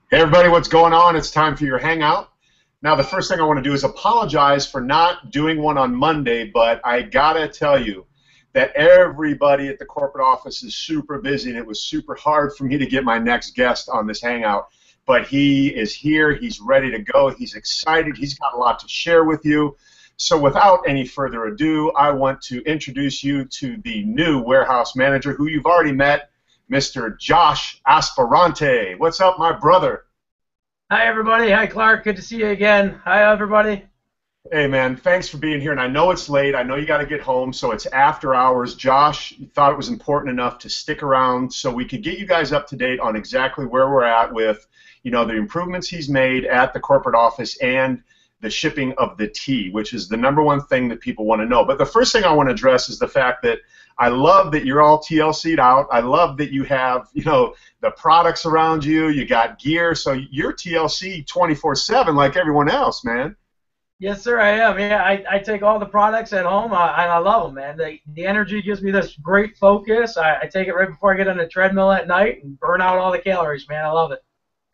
Hey everybody, what's going on? It's time for your hangout. Now, the first thing I want to do is apologize for not doing one on Monday, but I gotta tell you that everybody at the corporate office is super busy, and it was super hard for me to get my next guest on this hangout. But he is here, he's ready to go, he's excited, he's got a lot to share with you. So without any further ado, I want to introduce you to the new warehouse manager who you've already met, Mr. Josh Aspirante. What's up, my brother? Hi, everybody. Hi, Clark. Good to see you again. Hi, everybody. Hey, man, thanks for being here. And I know it's late. I know you got to get home, so it's after hours. Josh thought it was important enough to stick around so we could get you guys up to date on exactly where we're at with, the improvements he's made at the corporate office and the shipping of the tea, which is the #1 thing that people want to know. But the first thing I want to address is the fact that I love that you're all TLC'd out. I love that you have, the products around you. You got gear, so you're TLC 24/7 like everyone else, man. Yes, sir, I am. Yeah, I take all the products at home, and I love them, man. The energy gives me this great focus. I take it right before I get on the treadmill at night and burn out all the calories, man. I love it.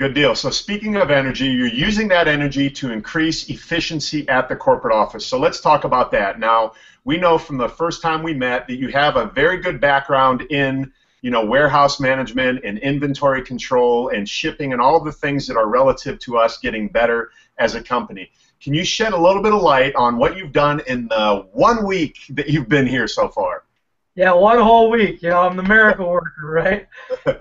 Good deal. So speaking of energy, you're using that energy to increase efficiency at the corporate office. So let's talk about that. Now, we know from the first time we met that you have a very good background in, warehouse management and inventory control and shipping and all the things that are relative to us getting better as a company. Can you shed a little bit of light on what you've done in the 1 week that you've been here so far? Yeah, 1 whole week. I'm the miracle worker, right?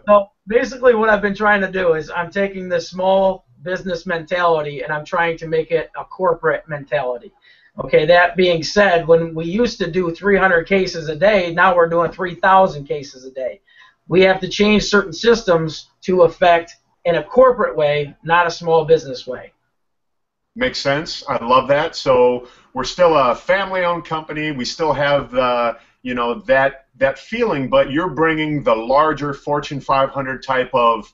So basically what I've been trying to do is I'm taking this small business mentality and I'm trying to make it a corporate mentality. Okay, that being said, when we used to do 300 cases a day, now we're doing 3,000 cases a day. We have to change certain systems to affect in a corporate way, not a small business way. Makes sense. I love that. So we're still a family-owned company. We still have the that feeling, but you're bringing the larger Fortune 500 type of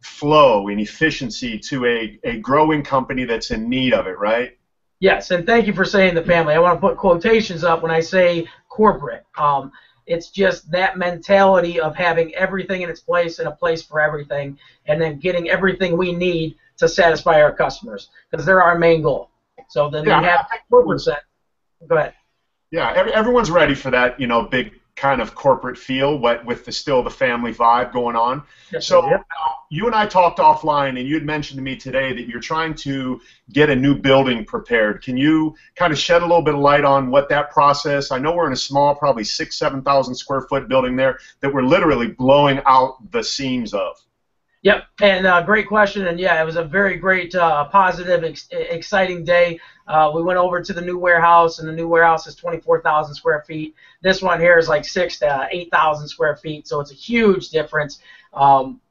flow and efficiency to a growing company that's in need of it, right? Yes, and thank you for saying the family. I want to put quotations up when I say corporate. It's just that mentality of having everything in its place and a place for everything, and then getting everything we need to satisfy our customers, because they're our main goal. So then yeah, we have corporate set. Go ahead. Yeah, everyone's ready for that, big kind of corporate feel, but with still the family vibe going on. Yes, so yep. You and I talked offline, and you had mentioned to me today that you're trying to get a new building prepared. Can you kind of shed a little bit of light on what that process? I know we're in a small, probably 6,000–7,000 square foot building there that we're literally blowing out the seams of. Yep, and great question, and yeah, it was a very great, positive, exciting day. We went over to the new warehouse, and the new warehouse is 24,000 square feet. This one here is like 6,000 to 8,000 square feet, so it's a huge difference.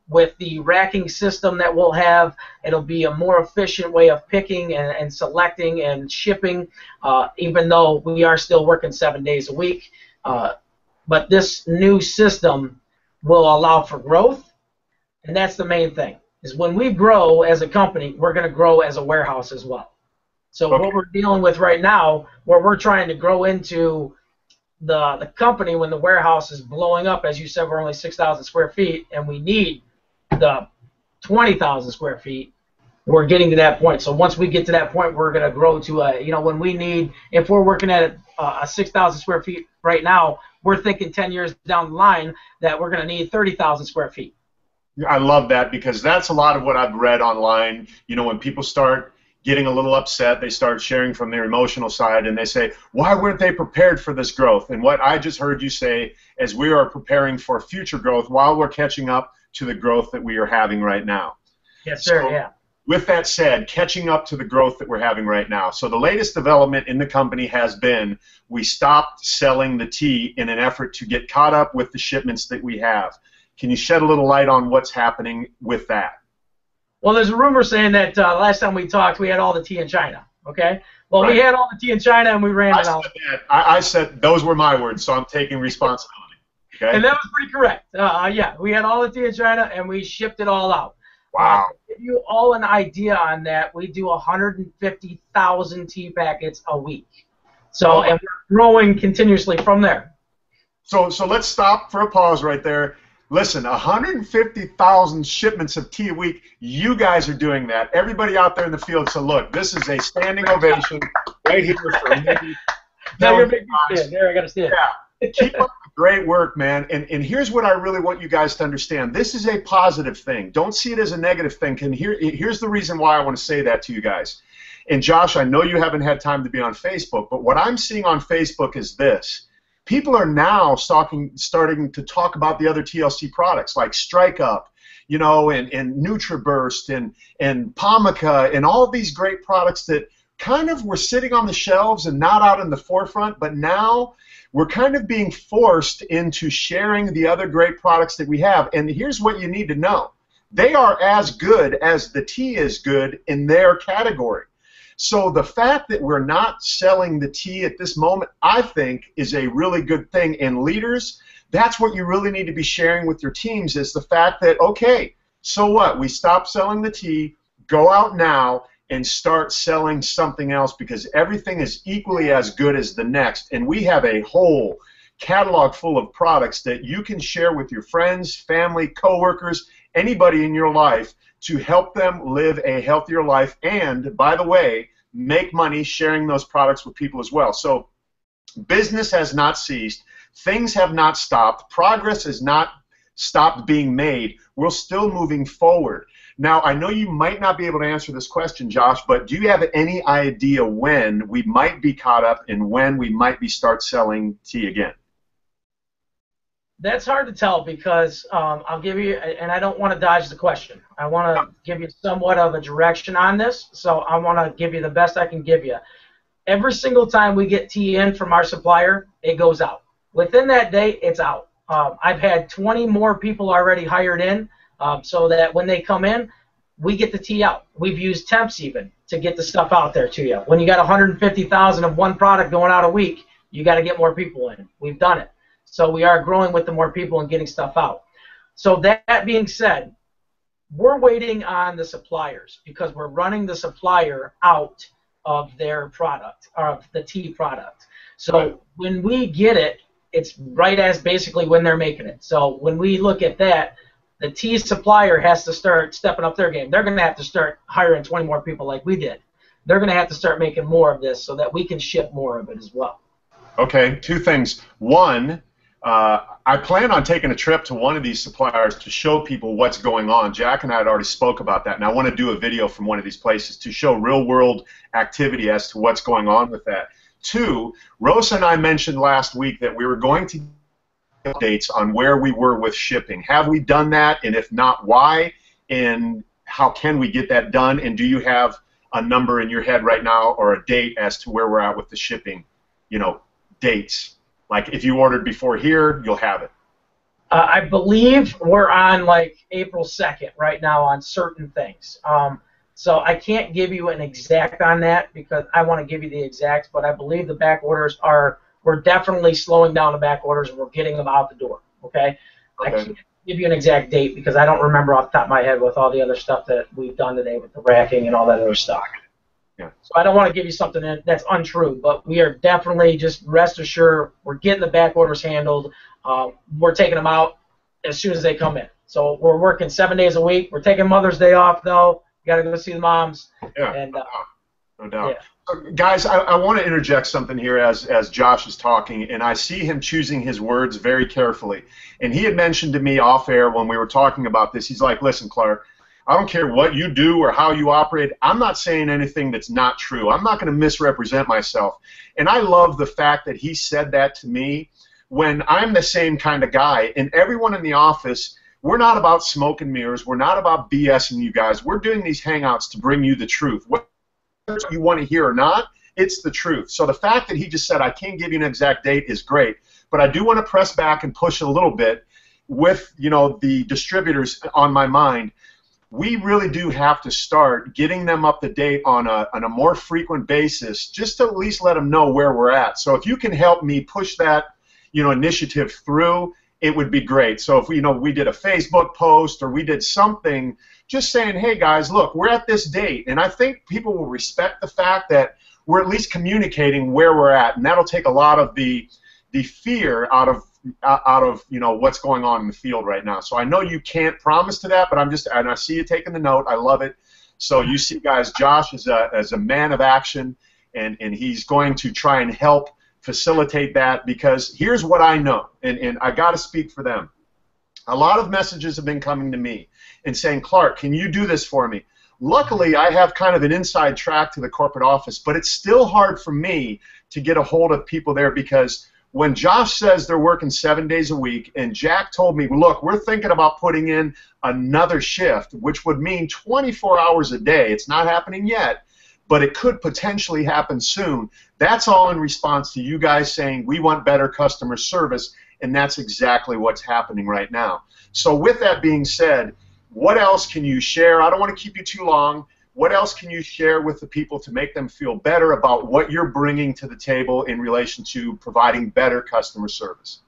With the racking system that we'll have, it'll be a more efficient way of picking and selecting and shipping, even though we are still working 7 days a week. But this new system will allow for growth. And that's the main thing, is when we grow as a company, we're going to grow as a warehouse as well. So okay. What we're dealing with right now, where we're trying to grow into the company when the warehouse is blowing up, as you said, we're only 6,000 square feet, and we need the 20,000 square feet, we're getting to that point. So once we get to that point, we're going to grow to when we need, if we're working at a 6,000 square feet right now, we're thinking 10 years down the line that we're going to need 30,000 square feet. I love that, because that's a lot of what I've read online. When people start getting a little upset, they start sharing from their emotional side, and they say, why weren't they prepared for this growth? And what I just heard you say is we are preparing for future growth while we're catching up to the growth that we are having right now. Yes, sir, so, yeah. With that said, catching up to the growth that we're having right now. So the latest development in the company has been we stopped selling the tea in an effort to get caught up with the shipments that we have. Can you shed a little light on what's happening with that? Well, there's a rumor saying that last time we talked, we had all the tea in China. Okay. Well, right. We had all the tea in China, and we ran it out. I said those were my words, so I'm taking responsibility. Okay. And that was pretty correct. Yeah, we had all the tea in China, and we shipped it all out. Wow. To give you all an idea on that, we do 150,000 tea packets a week. So, and we're growing continuously from there. So let's stop for a pause right there. Listen, 150,000 shipments of tea a week, you guys are doing that. Everybody out there in the field, so look, this is a standing ovation right here for me. Now you're making me stand. There, I got to stand. Yeah, keep up the great work, man. And here's what I really want you guys to understand. This is a positive thing. Don't see it as a negative thing. Here's the reason why I want to say that to you guys. And Josh, I know you haven't had time to be on Facebook, but what I'm seeing on Facebook is this. People are now starting to talk about the other TLC products like Strike Up, you know, and NutriBurst and Pomica and all of these great products that kind of were sitting on the shelves and not out in the forefront, but now we're kind of being forced into sharing the other great products that we have. And here's what you need to know. They are as good as the tea is good in their category. So the fact that we're not selling the tea at this moment, I think, is a really good thing. And leaders, that's what you really need to be sharing with your teams is the fact that, okay, so what? We stop selling the tea, go out now and start selling something else because everything is equally as good as the next. And we have a whole catalog full of products that you can share with your friends, family, coworkers, anybody in your life to help them live a healthier life and, by the way, make money sharing those products with people as well. So business has not ceased. Things have not stopped. Progress has not stopped being made. We're still moving forward. Now, I know you might not be able to answer this question, Josh, but do you have any idea when we might be caught up and when we might be start selling tea again? That's hard to tell because I'll give you, and I don't want to dodge the question. I want to give you somewhat of a direction on this, so I want to give you the best I can give you. Every single time we get tea in from our supplier, it goes out. Within that day, it's out. I've had 20 more people already hired in so that when they come in, we get the tea out. We've used temps even to get the stuff out there to you. When you got 150,000 of one product going out a week, you got to get more people in. We've done it. So we are growing with the more people and getting stuff out. So that being said, we're waiting on the suppliers because we're running the supplier out of their product, of the tea product. So when we get it, it's right as basically when they're making it. So when we look at that, the tea supplier has to start stepping up their game. They're going to have to start hiring 20 more people like we did. They're going to have to start making more of this so that we can ship more of it as well. Okay, two things. One, I plan on taking a trip to one of these suppliers to show people what's going on. Jack and I had already spoke about that, and I want to do a video from one of these places to show real-world activity as to what's going on with that. Two, Rosa and I mentioned last week that we were going to get updates on where we were with shipping. Have we done that, and if not, why, and how can we get that done, and do you have a number in your head right now or a date as to where we're at with the shipping, you know, dates? Like, if you ordered before here, you'll have it. I believe we're on, like, April 2nd right now on certain things. So I can't give you an exact on that because I want to give you the exacts, but I believe the back orders we're definitely slowing down the back orders and we're getting them out the door, okay? I can't give you an exact date because I don't remember off the top of my head with all the other stuff that we've done today with the racking and all that other stuff. Yeah. So I don't want to give you something that's untrue, but we are definitely, just rest assured, we're getting the back orders handled. We're taking them out as soon as they come in. So we're working 7 days a week. We're taking Mother's Day off, though. You got to go see the moms. Yeah, and, no doubt. Yeah. Guys, I want to interject something here as Josh is talking, and I see him choosing his words very carefully. And he had mentioned to me off air when we were talking about this, he's like, listen, Clark, I don't care what you do or how you operate. I'm not saying anything that's not true. I'm not going to misrepresent myself. And I love the fact that he said that to me when I'm the same kind of guy. And everyone in the office, we're not about smoke and mirrors. We're not about BSing you guys. We're doing these hangouts to bring you the truth. Whether you want to hear or not, it's the truth. So the fact that he just said, I can't give you an exact date is great. But I do want to press back and push a little bit with, you know, the distributors on my mind. We really do have to start getting them up to date on a more frequent basis, just to at least let them know where we're at. So if you can help me push that, you know, initiative through, it would be great. So if we, you know, we did a Facebook post or we did something, just saying, hey guys, look, we're at this date, and I think people will respect the fact that we're at least communicating where we're at, and that'll take a lot of the fear out of out of what's going on in the field right now. So I know you can't promise to that, but and I see you taking the note. I love it. So you see, guys, Josh is a man of action, and he's going to try and help facilitate that, because here's what I know, and I got to speak for them. A lot of messages have been coming to me and saying, Clark, can you do this for me? Luckily, I have kind of an inside track to the corporate office, but it's still hard for me to get a hold of people there, because when Josh says they're working 7 days a week, and Jack told me, look, we're thinking about putting in another shift, which would mean 24 hours a day. It's not happening yet, but it could potentially happen soon. That's all in response to you guys saying we want better customer service, and that's exactly what's happening right now. So with that being said, what else can you share? I don't want to keep you too long. What else can you share with the people to make them feel better about what you're bringing to the table in relation to providing better customer service?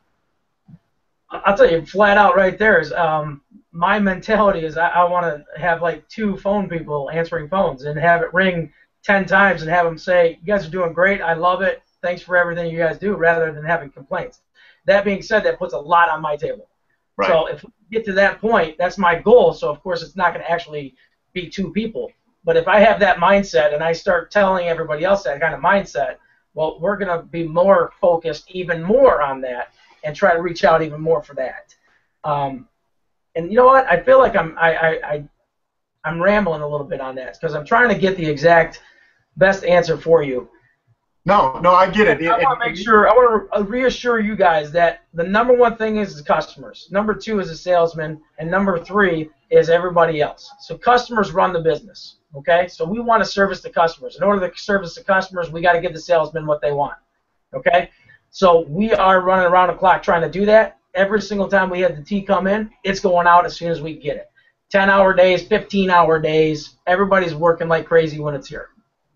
I'll tell you flat out right there is my mentality is I want to have like 2 phone people answering phones and have it ring 10 times and have them say, you guys are doing great, I love it, thanks for everything you guys do, rather than having complaints. That being said, that puts a lot on my table. Right. So if we get to that point, that's my goal. So, of course, it's not going to actually be 2 people. But if I have that mindset and I start telling everybody else that kind of mindset, well, we're going to be more focused even more on that and try to reach out even more for that. And you know what? I feel like I'm rambling a little bit on that because I'm trying to get the exact best answer for you. No, I get it. I want to make sure, I want to reassure you guys that the number 1 thing is the customers. Number 2 is the salesman, and number 3 is everybody else. So customers run the business, okay? So we want to service the customers. In order to service the customers, we got to give the salesmen what they want, okay? So we are running around the clock trying to do that. Every single time we have the tea come in, it's going out as soon as we get it. 10-hour days, 15-hour days. Everybody's working like crazy when it's here.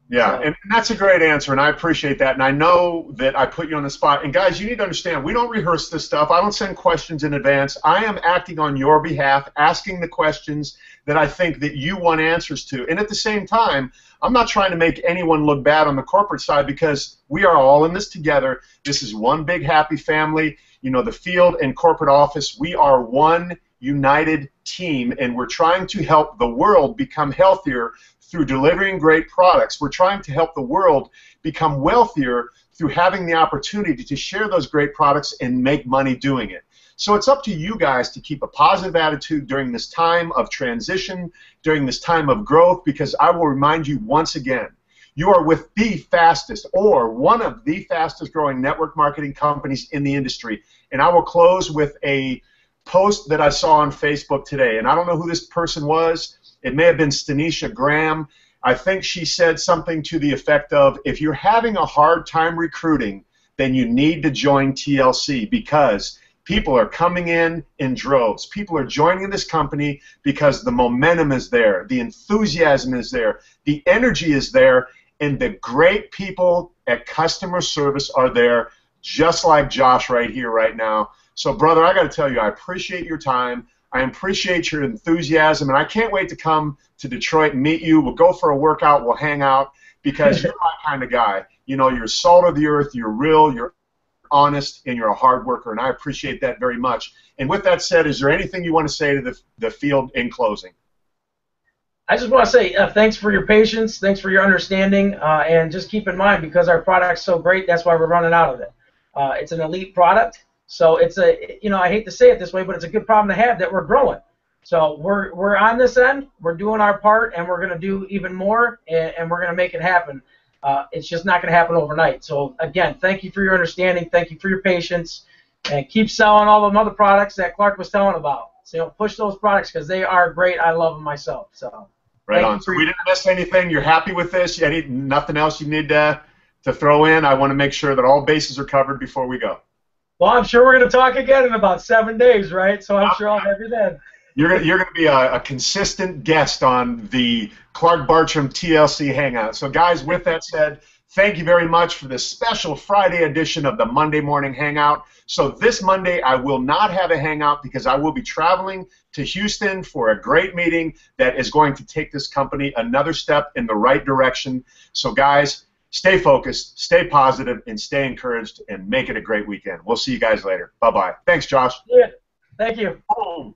Yeah, and that's a great answer, and I appreciate that. And I know that I put you on the spot. And guys, you need to understand, we don't rehearse this stuff. I don't send questions in advance. I am acting on your behalf, asking the questions that I think that you want answers to. And at the same time, I'm not trying to make anyone look bad on the corporate side, because we are all in this together. This is one big happy family. The field and corporate office, we are one united team, and we're trying to help the world become healthier through delivering great products. We're trying to help the world become wealthier through having the opportunity to share those great products and make money doing it. So it's up to you guys to keep a positive attitude during this time of transition, during this time of growth, because I will remind you once again, you are with the fastest or one of the fastest growing network marketing companies in the industry. And I will close with a post that I saw on Facebook today, and I don't know who this person was. It may have been Stanisha Graham. I think she said something to the effect of, if you're having a hard time recruiting, then you need to join TLC, because people are coming in droves. People are joining this company because the momentum is there, the enthusiasm is there, the energy is there, and the great people at customer service are there, just like Josh right here, right now. So, brother, I got to tell you, I appreciate your time. I appreciate your enthusiasm, and I can't wait to come to Detroit and meet you. We'll go for a workout. We'll hang out, because you're my kind of guy. You're salt of the earth. You're real. You're honest, and you're a hard worker, and I appreciate that very much. And with that said, is there anything you want to say to the field in closing? I just want to say thanks for your patience, thanks for your understanding, and just keep in mind, because our product's so great, that's why we're running out of it. It's an elite product. So it's I hate to say it this way, but it's a good problem to have that we're growing. So we're on this end, we're doing our part, and we're going to do even more, and we're going to make it happen. It's just not going to happen overnight. So again, thank you for your understanding, thank you for your patience, and keep selling all the other products that Clark was telling about. So push those products, because they are great. I love them myself. So right on. So we didn't miss anything. You're happy with this? Nothing else you need to throw in? I want to make sure that all bases are covered before we go. Well, I'm sure we're going to talk again in about 7 days, right? So I'm sure I'll have you then. You're going to be a consistent guest on the Clark Bartram TLC Hangout. So, guys, with that said, thank you very much for this special Friday edition of the Monday Morning Hangout. So this Monday, I will not have a hangout, because I will be traveling to Houston for a great meeting that is going to take this company another step in the right direction. So, guys, stay focused, stay positive, and stay encouraged, and make it a great weekend. We'll see you guys later. Bye-bye. Thanks, Josh. Yeah. Thank you. Oh.